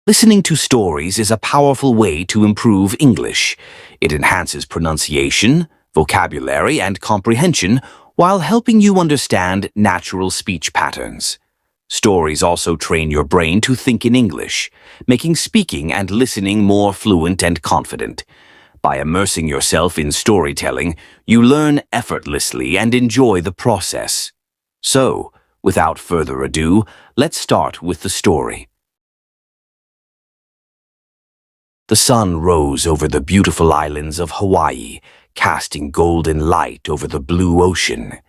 Listening to stories is a powerful way to improve English. It enhances pronunciation, vocabulary, and comprehension while helping you understand natural speech patterns. Stories also train your brain to think in English, making speaking and listening more fluent and confident. By immersing yourself in storytelling, you learn effortlessly and enjoy the process. So, without further ado, let's start with the story. The sun rose over the beautiful islands of Hawaii, casting golden light over the blue ocean.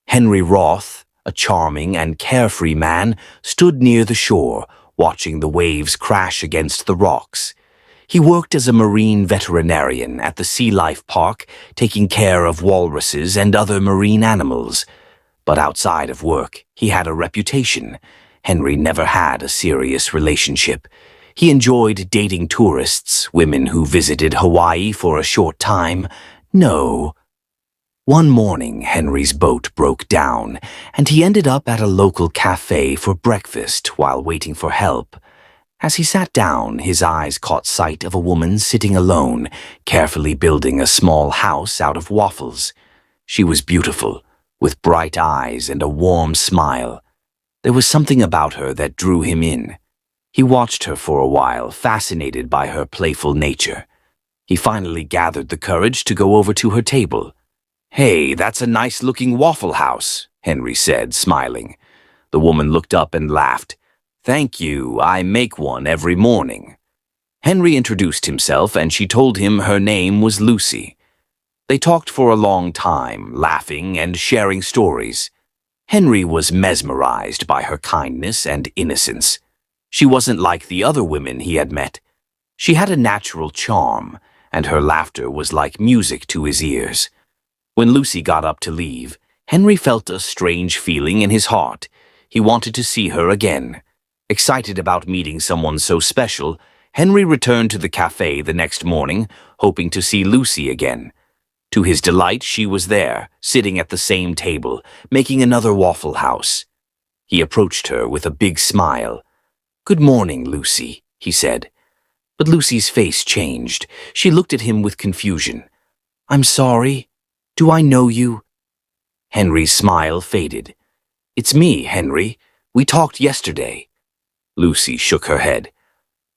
Henry Roth, a charming and carefree man, stood near the shore, watching the waves crash against the rocks. He worked as a marine veterinarian at the Sea Life Park, taking care of walruses and other marine animals. But outside of work, he had a reputation. Henry never had a serious relationship. He enjoyed dating tourists, women who visited Hawaii for a short time. No. One morning, Henry's boat broke down, and he ended up at a local cafe for breakfast while waiting for help. As he sat down, his eyes caught sight of a woman sitting alone, carefully building a small house out of waffles. She was beautiful, with bright eyes and a warm smile. There was something about her that drew him in. He watched her for a while, fascinated by her playful nature. He finally gathered the courage to go over to her table. "Hey, that's a nice-looking Waffle House," Henry said, smiling. The woman looked up and laughed. "Thank you, I make one every morning." Henry introduced himself, and she told him her name was Lucy. They talked for a long time, laughing and sharing stories. Henry was mesmerized by her kindness and innocence. She wasn't like the other women he had met. She had a natural charm, and her laughter was like music to his ears. When Lucy got up to leave, Henry felt a strange feeling in his heart. He wanted to see her again. Excited about meeting someone so special, Henry returned to the cafe the next morning, hoping to see Lucy again. To his delight, she was there, sitting at the same table, making another Waffle House. He approached her with a big smile. "Good morning, Lucy," he said. But Lucy's face changed. She looked at him with confusion. "I'm sorry. Do I know you?" Henry's smile faded. "It's me, Henry. We talked yesterday." Lucy shook her head.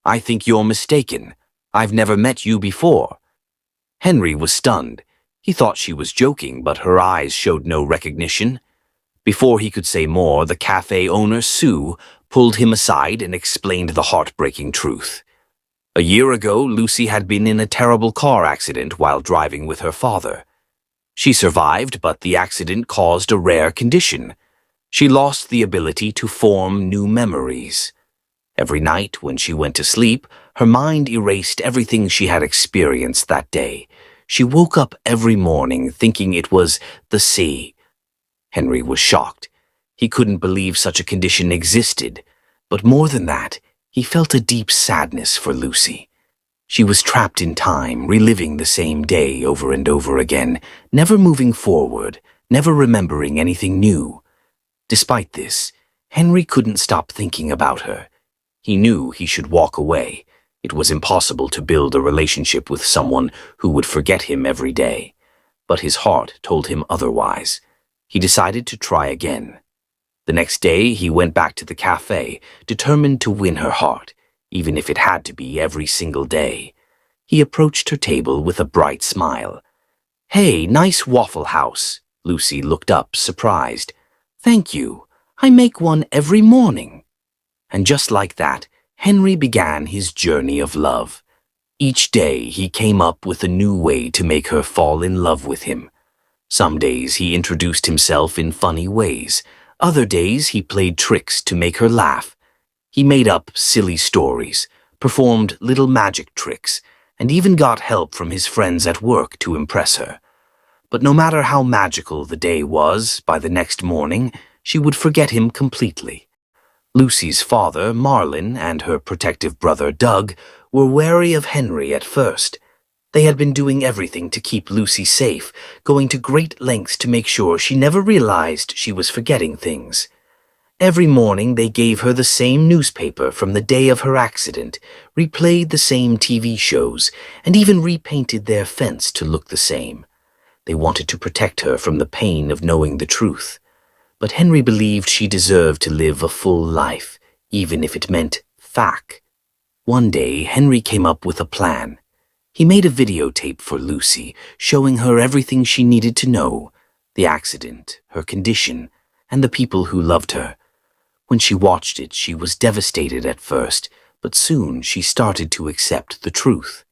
"I think you're mistaken. I've never met you before." Henry was stunned. He thought she was joking, but her eyes showed no recognition. Before he could say more, the cafe owner, Sue, pulled him aside and explained the heartbreaking truth. A year ago, Lucy had been in a terrible car accident while driving with her father. She survived, but the accident caused a rare condition. She lost the ability to form new memories. Every night when she went to sleep, her mind erased everything she had experienced that day. She woke up every morning thinking it was the sea. Henry was shocked. He couldn't believe such a condition existed, but more than that, he felt a deep sadness for Lucy. She was trapped in time, reliving the same day over and over again, never moving forward, never remembering anything new. Despite this, Henry couldn't stop thinking about her. He knew he should walk away. It was impossible to build a relationship with someone who would forget him every day. But his heart told him otherwise. He decided to try again. The next day, he went back to the cafe, determined to win her heart, even if it had to be every single day. He approached her table with a bright smile. "Hey, nice Waffle House." Lucy looked up, surprised. "Thank you. I make one every morning." And just like that, Henry began his journey of love. Each day, he came up with a new way to make her fall in love with him. Some days, he introduced himself in funny ways. Other days, he played tricks to make her laugh. He made up silly stories, performed little magic tricks, and even got help from his friends at work to impress her. But no matter how magical the day was, by the next morning, she would forget him completely. Lucy's father, Marlin, and her protective brother, Doug, were wary of Henry at first. They had been doing everything to keep Lucy safe, going to great lengths to make sure she never realized she was forgetting things. Every morning they gave her the same newspaper from the day of her accident, replayed the same TV shows, and even repainted their fence to look the same. They wanted to protect her from the pain of knowing the truth. But Henry believed she deserved to live a full life, even if it meant fact. One day, Henry came up with a plan. He made a videotape for Lucy, showing her everything she needed to know, the accident, her condition, and the people who loved her. When she watched it, she was devastated at first, but soon she started to accept the truth.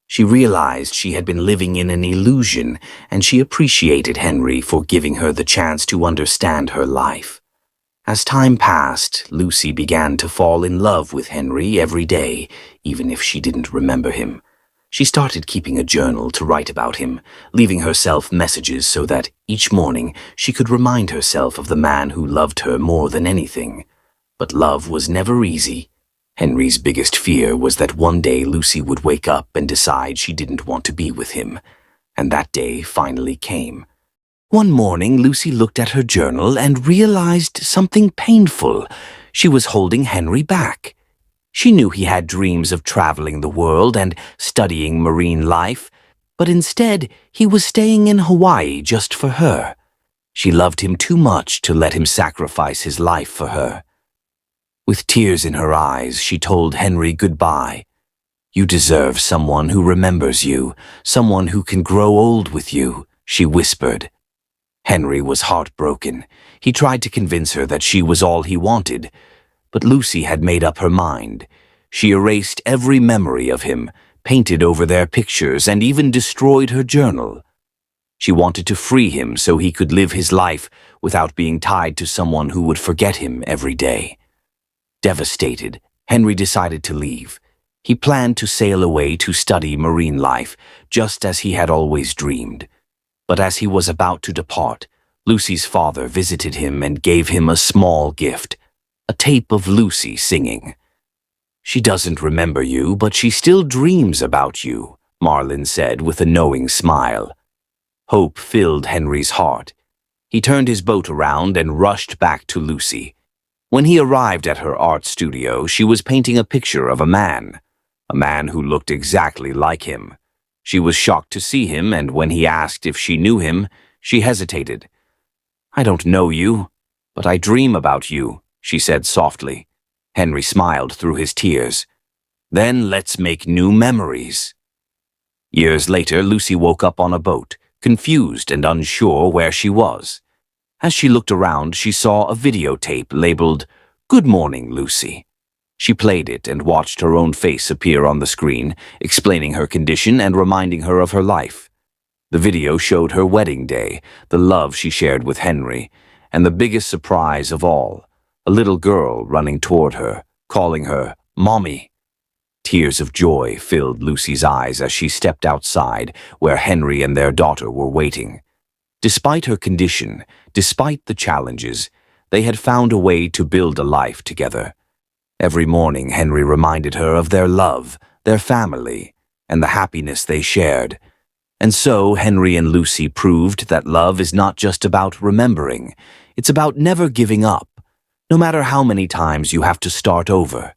She realized she had been living in an illusion, and she appreciated Henry for giving her the chance to understand her life. As time passed, Lucy began to fall in love with Henry every day, even if she didn't remember him. She started keeping a journal to write about him, leaving herself messages so that each morning she could remind herself of the man who loved her more than anything. But love was never easy. Henry's biggest fear was that one day Lucy would wake up and decide she didn't want to be with him. And that day finally came. One morning, Lucy looked at her journal and realized something painful. She was holding Henry back. She knew he had dreams of traveling the world and studying marine life, but instead he was staying in Hawaii just for her. She loved him too much to let him sacrifice his life for her. With tears in her eyes, she told Henry goodbye. "You deserve someone who remembers you, someone who can grow old with you," she whispered. Henry was heartbroken. He tried to convince her that she was all he wanted, but Lucy had made up her mind. She erased every memory of him, painted over their pictures, and even destroyed her journal. She wanted to free him so he could live his life without being tied to someone who would forget him every day. Devastated, Henry decided to leave. He planned to sail away to study marine life, just as he had always dreamed. But as he was about to depart, Lucy's father visited him and gave him a small gift, a tape of Lucy singing. "She doesn't remember you, but she still dreams about you," Marlin said with a knowing smile. Hope filled Henry's heart. He turned his boat around and rushed back to Lucy. When he arrived at her art studio, she was painting a picture of a man who looked exactly like him. She was shocked to see him, and when he asked if she knew him, she hesitated. "I don't know you, but I dream about you," she said softly. Henry smiled through his tears. "Then let's make new memories." Years later, Lucy woke up on a boat, confused and unsure where she was. As she looked around, she saw a videotape labeled, "Good Morning, Lucy." She played it and watched her own face appear on the screen, explaining her condition and reminding her of her life. The video showed her wedding day, the love she shared with Henry, and the biggest surprise of all, a little girl running toward her, calling her Mommy. Tears of joy filled Lucy's eyes as she stepped outside, where Henry and their daughter were waiting. Despite her condition, despite the challenges, they had found a way to build a life together. Every morning, Henry reminded her of their love, their family, and the happiness they shared. And so, Henry and Lucy proved that love is not just about remembering. It's about never giving up. No matter how many times you have to start over,